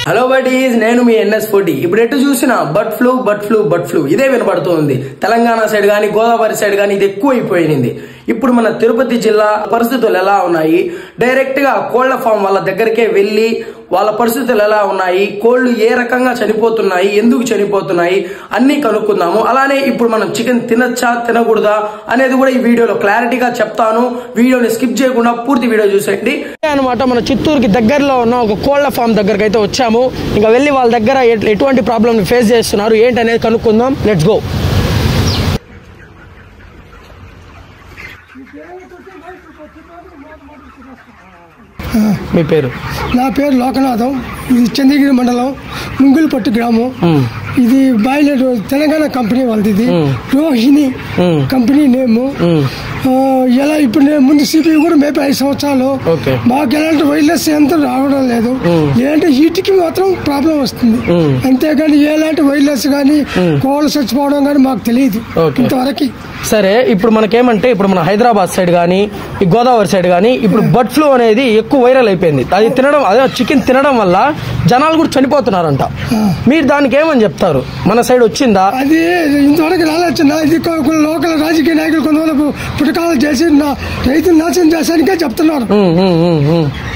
Hello buddies, నేను మీ NS40. ఇప్పుడు ఎటు చూసినా బర్డ్ ఫ్లూ ఇదే వినపడుతుంది. తెలంగాణ సైడ్ గానీ గోదావరి సైడ్ గానీ ఇది ఎక్కువైపోయింది. ఇప్పుడు మన తిరుపతి జిల్లా పరిస్థితులు ఎలా ఉన్నాయి, డైరెక్ట్ గా కోళ్ల ఫామ్ వాళ్ళ దగ్గరికే వెళ్లి వాళ్ళ పరిస్థితులు ఎలా ఉన్నాయి, కోళ్లు ఏ రకంగా చనిపోతున్నాయి, ఎందుకు చనిపోతున్నాయి అన్ని కనుక్కుందాము. అలానే ఇప్పుడు మనం చికెన్ తినచ్చా తినకూడదా అనేది కూడా ఈ వీడియోలో క్లారిటీగా చెప్తాను. వీడియోని స్కిప్ చేయకుండా పూర్తి వీడియో చూసేయండి అనమాట. మన చిత్తూరుకి దగ్గరలో ఉన్న ఒక కోళ్ల ఫామ్ దగ్గరకు అయితే వచ్చాము. ఇంకా వెళ్ళి వాళ్ళ దగ్గర ఎటువంటి ప్రాబ్లమ్ ఫేస్ చేస్తున్నారు ఏంటి అనేది కనుక్కుందాం. Let's go. మీ పేరు? నా పేరు లోకనాథం. ఇది చంద్రగిరి మండలం ముంగులపట్టు గ్రామం. ఇది బాయిలర్ తెలంగాణ కంపెనీ వాళ్ళది. ఇది రోహిణి కంపెనీ నేము. ఎలా ఇప్పుడు నేను ముందు సిపి కూడా మేపే 5 సంవత్సరాలు. మాకు ఎలాంటి వైర్లెస్ ఎంత రావడం లేదు. ఏంటంటే హీట్కి మాత్రం ప్రాబ్లం వస్తుంది, అంతేగాని ఎలాంటి వైర్లెస్ కానీ కోళ్ళు చచ్చిపోవడం కానీ మాకు తెలియదు ఇంతవరకు. సరే, ఇప్పుడు మనకేమంటే ఇప్పుడు మన హైదరాబాద్ సైడ్ కానీ ఈ గోదావరి సైడ్ కానీ ఇప్పుడు బర్డ్ ఫ్లూ అనేది ఎక్కువ వైరల్ అయిపోయింది. అది తినడం, అదే చికెన్ తినడం వల్ల జనాలు కూడా చనిపోతున్నారంట. మీరు దానికి ఏమని చెప్తారు? మన సైడ్ వచ్చిందా? అది ఇంతవరకు రాలేచ్చిందా? ఇది లోకల్ రాజకీయ నాయకులు కొంతమంది పుటకాలు చేసి రైతులు నాశనం చేసానికే చెప్తున్నారు.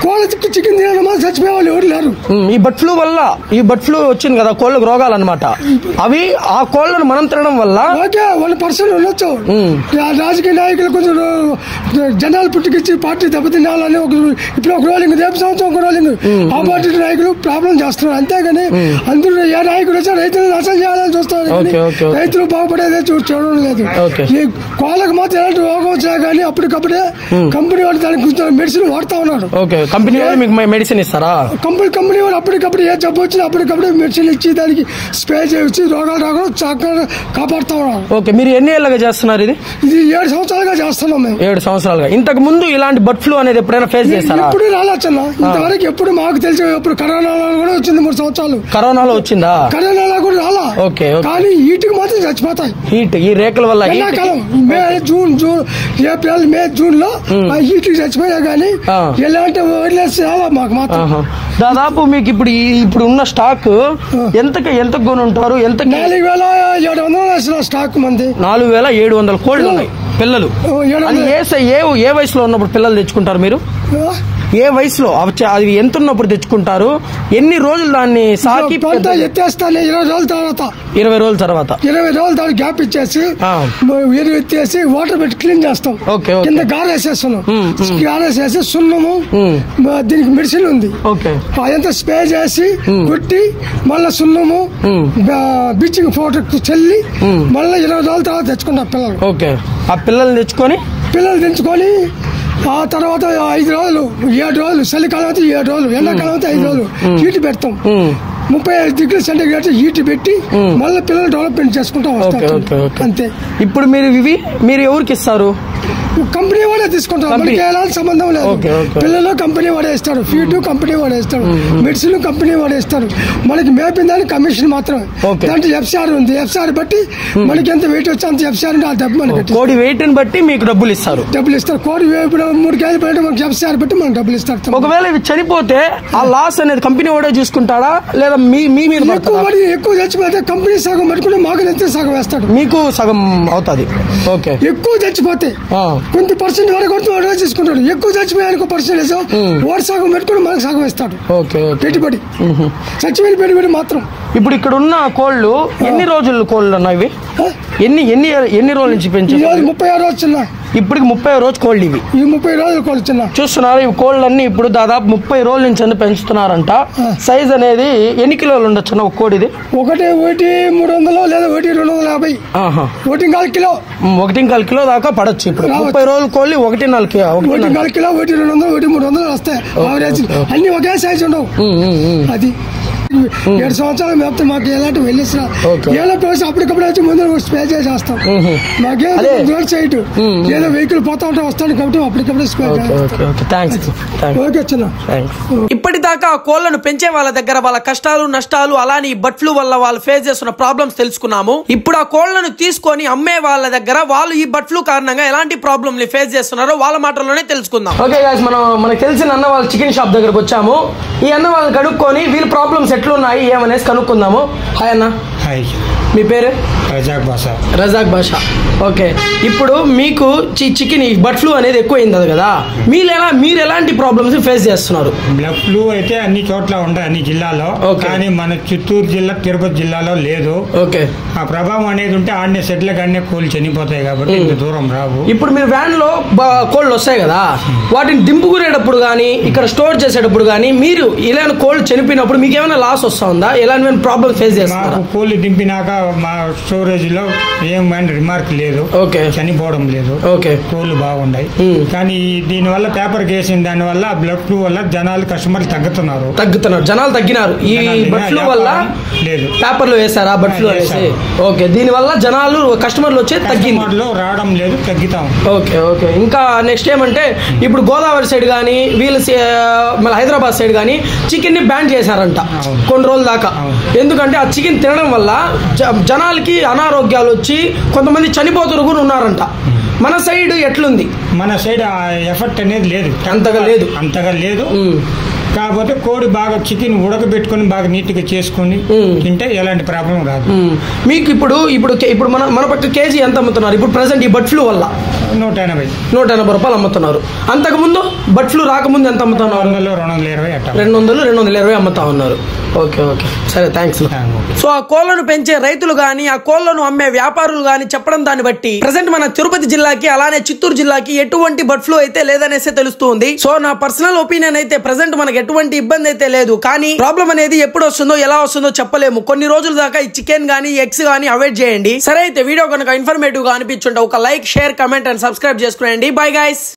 కోళ్ళ చికెన్ తినడం వల్ల చచ్చిపోయే వాళ్ళు ఎవరు లేరు. ఈ బర్డ్ ఫ్లూ వల్ల, ఈ బర్డ్ ఫ్లూ వచ్చింది కదా, కోళ్ళకు రోగాలు అనమాట. అవి ఆ కోళ్ళను మనం తినడం వల్ల ఓకే 1% ఉండొచ్చు. రాజకీయ నాయకులు కొంచెం జనాలు పుట్టుకొచ్చి పార్టీ దెబ్బతినాలని ఇప్పుడు ఒక రోలింగ్, రేపు సంవత్సరం ఒక రోలింగ్ ఆ పార్టీ నాయకులు ప్రాబ్లం చేస్తున్నారు. అంతేగాని అందరూ ఏ నాయకుడు వచ్చా రైతులు నష్టం చేయాలని చూస్తారు, రైతులు బాగుపడేదే చూడడం లేదు. ఈ కోళ్ళకు మాత్రం ఎలాంటి రోగం వచ్చినా కానీ అప్పటికప్పుడే కంపెనీ వాళ్ళు దానికి మెడిసిన్ వాడుతూ ఉన్నారు. కంపెనీ వాళ్ళు మీకు మెడిసిన్ ఇస్తారా? కంపెనీ వాళ్ళు అప్పటికప్పుడు ఏ జబ్బు వచ్చినా అప్పటికప్పుడు మెడిసిన్ ఇచ్చి దానికి స్ప్రే చేసి రోగాలు రాకుండా చక్కగా కాపాడుతూ ఉన్నారు. ఓకే, మీరు ఎన్ని ఏళ్ళగా చేస్తున్నారు ఇది? ఇది 7 సంవత్సరాలుగా చేస్తున్నాం మేము. 7 సంవత్సరాలుగా. ఇంతకు ముందు ఇలాంటి బర్డ్ ఫ్లూ అనేది ఎప్పుడైనా ఫేస్ చేస్తారా? ఎప్పుడు రాలేచ్చన్నా ఇంతవరకు. ఎప్పుడు మాకు తెలిసి ఎప్పుడు కరోనాలో కూడా వచ్చింది 3 సంవత్సరాలు. కరోనాలో వచ్చిందా? కరోనాలో కూడా రాలా. ఓకే, కానీ హీట్కి మాత్రం చచ్చిపోతాయి. హీట్, ఈ రేకుల వల్ల ఎండాకాలం ఏప్రిల్ మే జూన్ లో హీట్కి చచ్చిపోయా కానీ ఎలాంటి వైరస్ రాలా మాకు మాత్రం. దాదాపు మీకు ఇప్పుడు ఉన్న స్టాక్ ఎంత కొని ఉంటారు? 4700 స్టాక్ మంది. 4700 కోళ్ళు ఉన్నాయి పిల్లలు. ఏ వయసులో ఉన్నప్పుడు పిల్లలు తెచ్చుకుంటారు మీరు? ఏ వయసులో? అది ఎంత ఉన్నప్పుడు తెచ్చుకుంటారు? ఎన్ని రోజులు దాన్ని సాకి ఎత్తేస్తాను? 20 రోజుల తర్వాత. 20 రోజుల తర్వాత 20 రోజుల తర్వాత గ్యాప్ ఇచ్చేసి ఎరువు ఎత్తేసి వాటర్ పెట్టి క్లీన్ చేస్తాం. కింద గారేసేస్తున్నాం. గారేసేసి సున్నము, దీనికి మెడిసిన్ ఉంది, అదంతా స్ప్రే చేసి కొట్టి మళ్ళీ సున్నము బ్లీచింగ్ పౌడర్ చల్లి మళ్ళీ 20 రోజుల తర్వాత తెచ్చుకుంటాం పిల్లలు. ఓకే, ఆ పిల్లలు తెచ్చుకొని ఆ తర్వాత 5 రోజులు 7 రోజులు చలికాలం అయితే 7 రోజులు, ఎండాకాలం అయితే 5 రోజులు హీట్ పెడతాం. 35 డిగ్రీ సెంటిగ్రేడ్ హీట్ పెట్టి మళ్ళీ పిల్లలు డెవలప్మెంట్ చేసుకుంటాం అంతే. ఇప్పుడు మీరు ఎవరికి ఇస్తారు? కంపెనీ వాడే తీసుకుంటారు. మనకి ఎలాంటి సంబంధం లేదు. పిల్లలు కంపెనీ వాడే ఇస్తారు, ఫీడ్ కంపెనీ వాడే ఇస్తారు, మెడిసిన్ కంపెనీ వాడే ఇస్తారు. మనకి మేపిన దానికి కమిషన్ మాత్రమే. దాంట్లో FCR ఉంది. FCR బట్టి మనకి ఎంత వెయిట్ వచ్చి అంత FCR ఆ డబ్బు మనకి కోడి వెయిట్ బట్టి మీకు డబ్బులు ఇస్తారు. కోడి 3 కేజీలు పడితే మనకి FCR బట్టి మనకు డబ్బులు ఇస్తారు. ఒకవేళ ఇవి చనిపోతే ఆ లాస్ అనేది కంపెనీ వాడే చూసుకుంటాడా లేదా మీ మీద? ఎక్కువ చచ్చిపోతే కంపెనీ సగం పెట్టుకుంటే మాకు ఎంత సగం వేస్తాడు, మీకు సగం అవుతుంది. ఓకే, ఎక్కువ చచ్చిపోతే కొంత పర్సెంట్ వరకు వాడే తీసుకుంటాడు. ఎక్కువ చచ్చిపోయానికి పర్సెంటేజ్ వాడు సగం పెట్టుకుని మనకు సగం ఇస్తాడు. పెట్టుబడి చచ్చిపోయిన పెట్టుబడి మాత్రం. ఇప్పుడు ఇక్కడ ఉన్న కోళ్ళు ఎన్ని రోజులు కోళ్ళు ఉన్నాయి? ఎన్ని రోజుల నుంచి పెంచారు? 36 రోజు చిన్న. ఇప్పటికి 30 రోజు కోళ్ళు ఇవి. ఈ 30 రోజులు కోళ్ళు చిన్న చూస్తున్నారు. ఈ కోళ్ళన్నీ ఇప్పుడు దాదాపు 30 రోజుల నుంచి పెంచుతున్నారంట. సైజ్ అనేది ఎన్ని కిలోలు ఉండొచ్చు ఒక కోడిది? 1,300 లేదా 1,250. 1,4 కిలో. 1,4 కిలో దాకా పడచ్చు. ఇప్పుడు 30 రోజుల కోళ్ళు 1,4 కిలో, 1,4 కిలో, 1,200, 1,300 వస్తాయి. అన్ని ఒకే సైజ్ ఉండవు. అది 7 సంవత్సరాలు మేపితే మాకు ఎలాంటి వెళ్ళిస్తున్నా ఏదో ప్లేస్ అప్పటికప్పుడు వచ్చి ముందు స్ప్రే చేస్తాం. మాకేం రోడ్ సైడ్ ఏదో వెహికల్ పోతా ఉంటే వస్తాను కాబట్టి అప్పటికప్పుడు స్ప్రే చేస్తాం. ఇప్పటిదాకా కోళ్లను పెంచే వాళ్ళ దగ్గర వాళ్ళ కష్టాలు నష్టాలు అలానే బర్డ్ ఫ్లూ వల్ల వాళ్ళు ఫేస్ చేస్తున్న ప్రాబ్లమ్స్ తెలుసుకున్నాము. ఇప్పుడు ఆ కోళ్లను తీసుకొని అమ్మే వాళ్ళ దగ్గర వాళ్ళు ఈ బర్డ్ ఫ్లూ కారణంగా ఎలాంటి ప్రాబ్లమ్ ని ఫేస్ చేస్తున్నారో వాళ్ళ మాటల్లోనే తెలుసుకుందాం. ఓకే గైస్, మనకు తెలిసిన అన్న వాళ్ళ చికెన్ షాప్ దగ్గరకు వచ్చాము. ఈ అన్న వాళ్ళని కడుక్కొని వీళ్ళ ప్రాబ్లమ్స్ ఎట్లున్నాయి ఏమనేసి కనుక్కుందాము. హాయ్ అన్న. హాయ్. మీ పేరు? రజాక్ బాషా. ఓకే, ఇప్పుడు మీకు చికెన్ బర్డ్ ఫ్లూ అనేది ఎక్కువైంది కదా, మీరు ఎలాంటి ప్రాబ్లమ్స్ ఫేస్ చేస్తున్నారు? బ్లడ్ ఫ్లూ అయితే అన్ని చోట్ల ఉంటాయి, అన్ని జిల్లాలో. కానీ మన చిత్తూరు జిల్లా, తిరుపతి జిల్లాలో లేదు. ఓకే, ఆ ప్రభావం అనేది ఉంటే ఆడనే సెట్ల కానీ కోళ్ళు చనిపోతాయి కాబట్టి ఇంత దూరం రావు. ఇప్పుడు మీరు వ్యాన్ లో కోళ్ళు వస్తాయి కదా, వాటిని దింపుకునేటప్పుడు కానీ ఇక్కడ స్టోర్ చేసేటప్పుడు కానీ మీరు ఇలాంటి కోళ్ళు చనిపోయినప్పుడు మీకు ఏమైనా లాస్ వస్తుందా? ఎలాంటి ప్రాబ్లమ్ ఫేస్ చేస్తున్నారు? కోళ్ళు దింపినాక మా స్టోరేజ్ లో ఏమైనా రిమార్క్ లేదు. ఓకే, చనిపోవడం లేదు. ఓకే, కోళ్ళు బాగున్నాయి. కానీ దీని వల్ల పేపర్ కేసిన దాని వల్ల బ్లడ్ ఫ్లూ వల్ల జనాలు కస్టమర్లు తగ్గుతున్నారు. జనాలు తగ్గినారు. ఈ బర్డ్ ఫ్లూ వల్ల లేదు, పేపర్ లో వేసారా బర్డ్ ఫ్లూ అనేసి? ఓకే, దీని వల్ల జనాలు కస్టమర్లు వచ్చే తగ్గింది, రావడం లేదు, తగ్గుతాం. Okay okay. ఇంకా నెక్స్ట్ ఏమంటే ఇప్పుడు గోదావరి సైడ్ కానీ వీళ్ళ మళ్ళీ హైదరాబాద్ సైడ్ కానీ చికెన్ ని బ్యాన్ చేశారంట కొన్ని రోజుల దాకా. ఎందుకంటే ఆ చికెన్ తినడం వల్ల జనాలకి అనారోగ్యాలు వచ్చి కొంతమంది చనిపోతున్నారు కూడా ఉన్నారంట. మన సైడ్ ఎట్లుంది? మన సైడ్ ఎఫెక్ట్ అనేది లేదు, అంతగా లేదు. కాకపోతే కోడి బాగా చికెన్ ఉడకబెట్టుకుని బాగా నీట్ గా చేసుకుని తింటే ఎలాంటి ప్రాబ్లం రాదు. మీకు ఇప్పుడు మన పక్క కేజీ ఎంత అమ్ముతున్నారు ఇప్పుడు ప్రెసెంట్ ఈ బర్డ్ ఫ్లూ వల్ల? 180 రూపాయలు అమ్ముతున్నారు. అంతకు ముందు బర్డ్ ఫ్లూ రాకముందు ఎంత అమ్ముతున్నారు? 220 అమ్ముతా ఉన్నారు. ఓకే ఓకే, సరే, థ్యాంక్స్. సో ఆ కోళ్లను పెంచే రైతులు గాని, ఆ కోళ్లను అమ్మే వ్యాపారులు గాని చెప్పడం దాన్ని బట్టి ప్రెసెంట్ మన తిరుపతి జిల్లాకి అలానే చిత్తూరు జిల్లాకి ఎటువంటి బర్డ్ ఫ్లూ అయితే లేదనేసి తెలుస్తుంది. సో నా పర్సనల్ ఒపీనియన్ అయితే ప్రెసెంట్ మనకి ఎటువంటి ఇబ్బంది అయితే లేదు. కానీ ప్రాబ్లం అనేది ఎప్పుడు వస్తుందో ఎలా వస్తుందో చెప్పలేము. కొన్ని రోజుల దాకా ఈ చికెన్ గానీ ఎగ్స్ గానీ అవాయిడ్ చేయండి. సరే అయితే వీడియో కనుక ఇన్ఫర్మేటివ్ గా అనిపించుంటే ఒక like, share, comment and subscribe చేసుకునేయండి. Bye guys.